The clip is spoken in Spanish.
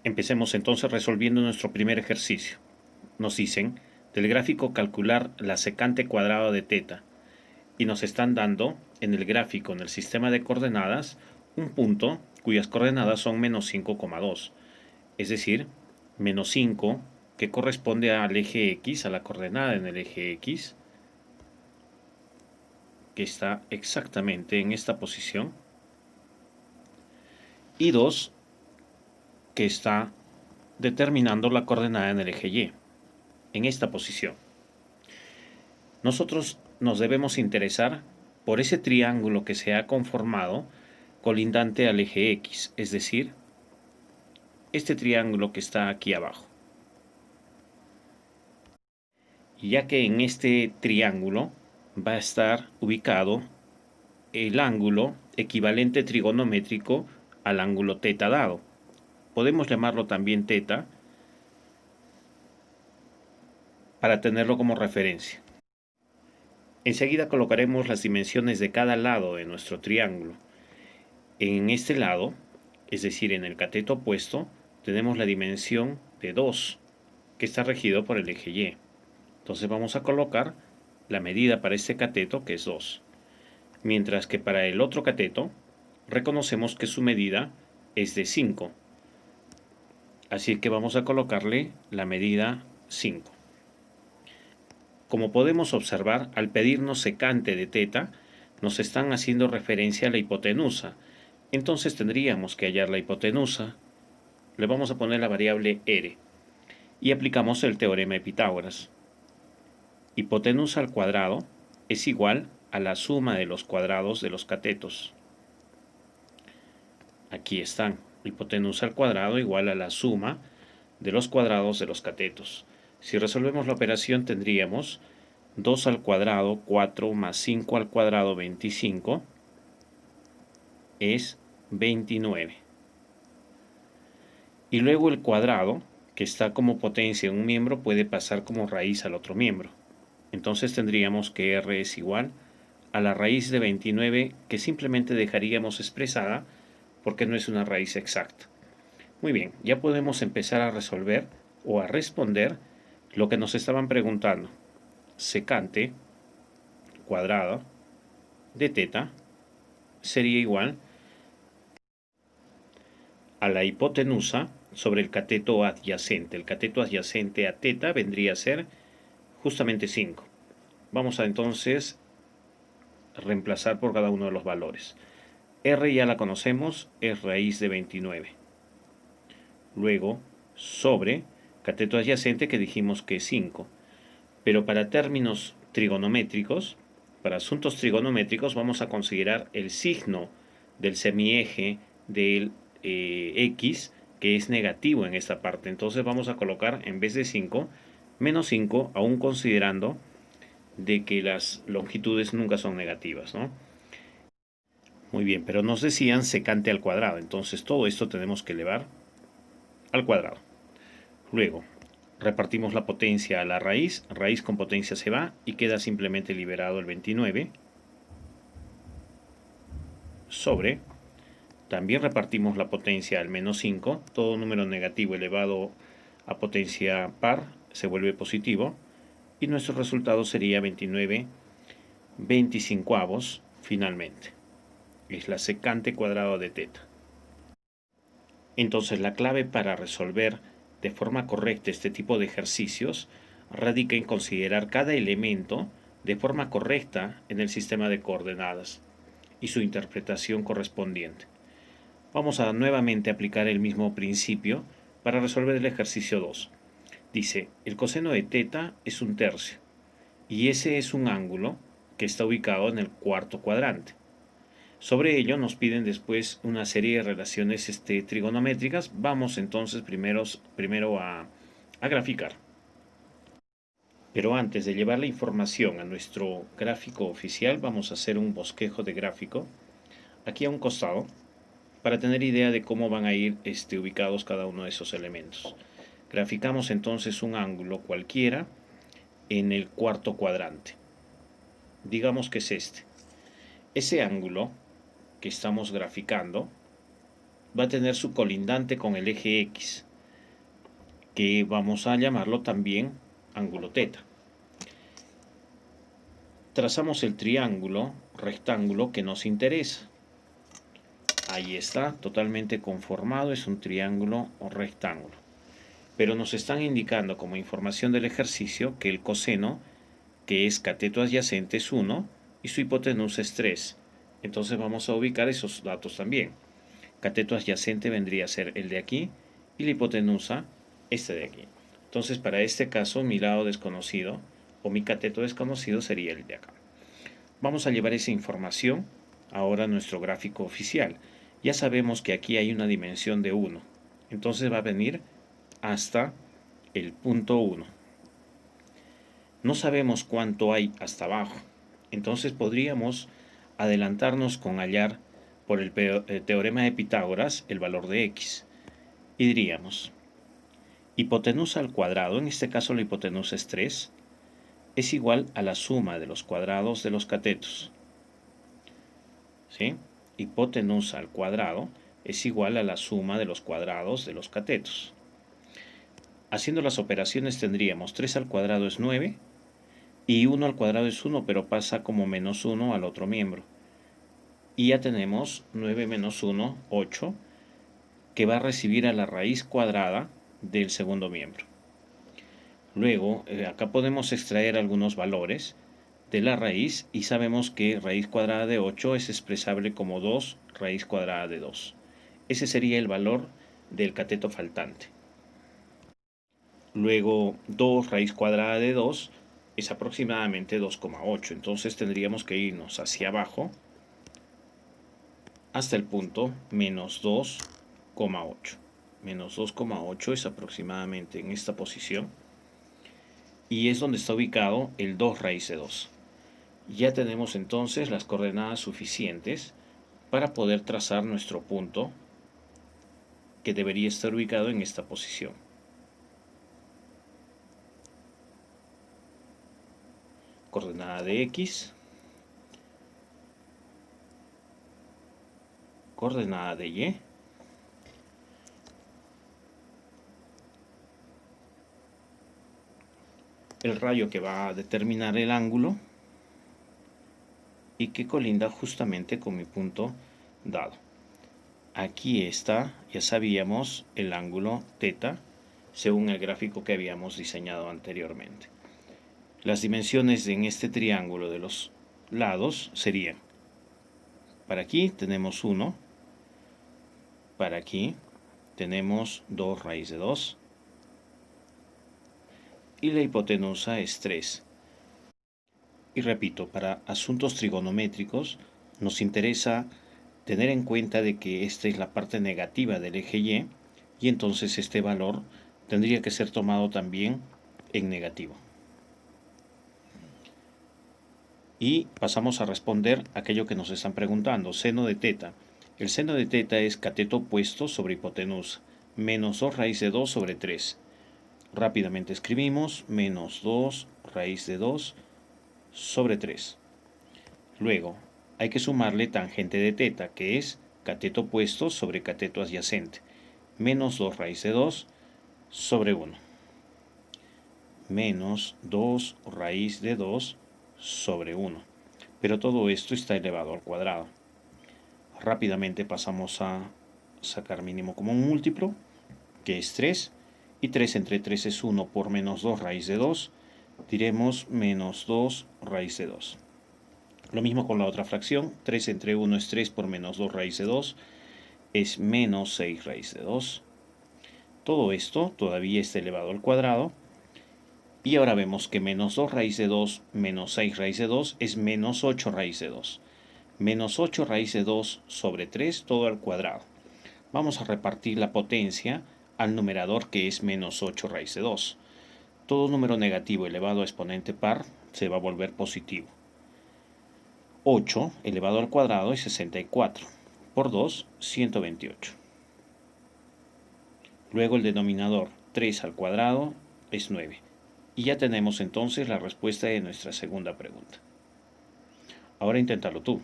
Empecemos entonces resolviendo nuestro primer ejercicio. Nos dicen, del gráfico calcular la secante cuadrada de teta, y nos están dando en el gráfico, en el sistema de coordenadas, un punto cuyas coordenadas son menos 5,2, es decir, menos 5, que corresponde al eje X, a la coordenada en el eje X, que está exactamente en esta posición, y 2, que está determinando la coordenada en el eje Y, en esta posición. Nosotros nos debemos interesar por ese triángulo que se ha conformado colindante al eje X, es decir, este triángulo que está aquí abajo. Ya que en este triángulo va a estar ubicado el ángulo equivalente trigonométrico al ángulo teta dado. Podemos llamarlo también teta para tenerlo como referencia. Enseguida colocaremos las dimensiones de cada lado de nuestro triángulo. En este lado, es decir, en el cateto opuesto, tenemos la dimensión de 2, que está regido por el eje Y. Entonces vamos a colocar la medida para este cateto, que es 2. Mientras que para el otro cateto, reconocemos que su medida es de 5. Así que vamos a colocarle la medida 5. Como podemos observar, al pedirnos secante de teta, nos están haciendo referencia a la hipotenusa. Entonces tendríamos que hallar la hipotenusa. Le vamos a poner la variable r y aplicamos el teorema de Pitágoras. Hipotenusa al cuadrado es igual a la suma de los cuadrados de los catetos. Aquí están. Hipotenusa al cuadrado igual a la suma de los cuadrados de los catetos. Si resolvemos la operación tendríamos 2 al cuadrado, 4 más 5 al cuadrado, 25, es 29. Y luego el cuadrado, que está como potencia en un miembro, puede pasar como raíz al otro miembro. Entonces tendríamos que r es igual a la raíz de 29, que simplemente dejaríamos expresada porque no es una raíz exacta. Muy bien, ya podemos empezar a resolver o a responder lo que nos estaban preguntando. Secante cuadrada de teta sería igual a la hipotenusa sobre el cateto adyacente. El cateto adyacente a teta vendría a ser justamente 5. Vamos a entonces reemplazar por cada uno de los valores. R ya la conocemos, es raíz de 29. Luego, sobre cateto adyacente que dijimos que es 5. Pero para términos trigonométricos, para asuntos trigonométricos, vamos a considerar el signo del semieje del X, que es negativo en esta parte. Entonces vamos a colocar, en vez de 5, menos 5, aún considerando de que las longitudes nunca son negativas, ¿no? Muy bien, pero nos decían secante al cuadrado. Entonces todo esto tenemos que elevar al cuadrado. Luego, repartimos la potencia a la raíz con potencia se va y queda simplemente liberado el 29 sobre, también repartimos la potencia al menos 5, todo número negativo elevado a potencia par se vuelve positivo y nuestro resultado sería 29 25avos finalmente. Es la secante cuadrada de teta. Entonces la clave para resolver de forma correcta este tipo de ejercicios radica en considerar cada elemento de forma correcta en el sistema de coordenadas y su interpretación correspondiente. Vamos a nuevamente aplicar el mismo principio para resolver el ejercicio 2. Dice, el coseno de teta es un tercio y ese es un ángulo que está ubicado en el cuarto cuadrante. Sobre ello nos piden después una serie de relaciones trigonométricas. Vamos entonces primero a graficar. Pero antes de llevar la información a nuestro gráfico oficial, vamos a hacer un bosquejo de gráfico aquí a un costado para tener idea de cómo van a ir ubicados cada uno de esos elementos. Graficamos entonces un ángulo cualquiera en el cuarto cuadrante. Digamos que es este. Ese ángulo que estamos graficando va a tener su colindante con el eje X. que vamos a llamarlo también ángulo teta. Trazamos el triángulo rectángulo que nos interesa. Ahí está, totalmente conformado, es un triángulo o rectángulo. Pero nos están indicando como información del ejercicio que el coseno, que es cateto adyacente, es 1 y su hipotenusa es 3. Entonces vamos a ubicar esos datos también. Cateto adyacente vendría a ser el de aquí y la hipotenusa este de aquí. Entonces para este caso mi lado desconocido o mi cateto desconocido sería el de acá. Vamos a llevar esa información ahora a nuestro gráfico oficial. Ya sabemos que aquí hay una dimensión de 1. Entonces va a venir hasta el punto 1. No sabemos cuánto hay hasta abajo. Entonces podríamos adelantarnos con hallar por el teorema de Pitágoras el valor de x. Y diríamos, hipotenusa al cuadrado, en este caso la hipotenusa es 3, es igual a la suma de los cuadrados de los catetos. ¿Sí? Hipotenusa al cuadrado es igual a la suma de los cuadrados de los catetos. Haciendo las operaciones tendríamos 3 al cuadrado es 9 y 1 al cuadrado es 1, pero pasa como menos 1 al otro miembro. Y ya tenemos 9 menos 1, 8, que va a recibir a la raíz cuadrada del segundo miembro. Luego, acá podemos extraer algunos valores de la raíz y sabemos que raíz cuadrada de 8 es expresable como 2 raíz cuadrada de 2. Ese sería el valor del cateto faltante. Luego 2 raíz cuadrada de 2 es aproximadamente 2,8. Entonces tendríamos que irnos hacia abajo hasta el punto menos 2,8. Menos 2,8 es aproximadamente en esta posición. Y es donde está ubicado el 2 raíz de 2. Ya tenemos entonces las coordenadas suficientes para poder trazar nuestro punto que debería estar ubicado en esta posición. Coordenada de X, coordenada de Y, el rayo que va a determinar el ángulo y que colinda justamente con mi punto dado. Aquí está, ya sabíamos, el ángulo θ según el gráfico que habíamos diseñado anteriormente. Las dimensiones en este triángulo de los lados serían, para aquí tenemos 1, para aquí tenemos 2 raíz de 2 y la hipotenusa es 3. Y repito, para asuntos trigonométricos nos interesa tener en cuenta de que esta es la parte negativa del eje y entonces este valor tendría que ser tomado también en negativo. Y pasamos a responder aquello que nos están preguntando, seno de θ. El seno de θ es cateto opuesto sobre hipotenusa, menos 2 raíz de 2 sobre 3. Rápidamente escribimos menos 2 raíz de 2 sobre 3. Luego, hay que sumarle tangente de θ, que es cateto opuesto sobre cateto adyacente, menos 2 raíz de 2 sobre 1. Menos 2 raíz de 2 sobre 1. Pero todo esto está elevado al cuadrado. Rápidamente pasamos a sacar mínimo común múltiplo, que es 3, y 3 entre 3 es 1 por menos 2 raíz de 2, diremos menos 2 raíz de 2. Lo mismo con la otra fracción, 3 entre 1 es 3 por menos 2 raíz de 2, es menos 6 raíz de 2. Todo esto todavía está elevado al cuadrado, y ahora vemos que menos 2 raíz de 2 menos 6 raíz de 2 es menos 8 raíz de 2. Menos 8 raíz de 2 sobre 3 todo al cuadrado. Vamos a repartir la potencia al numerador, que es menos 8 raíz de 2. Todo número negativo elevado a exponente par se va a volver positivo. 8 elevado al cuadrado es 64. Por 2, 128. Luego el denominador 3 al cuadrado es 9. Y ya tenemos entonces la respuesta de nuestra segunda pregunta. Ahora inténtalo tú.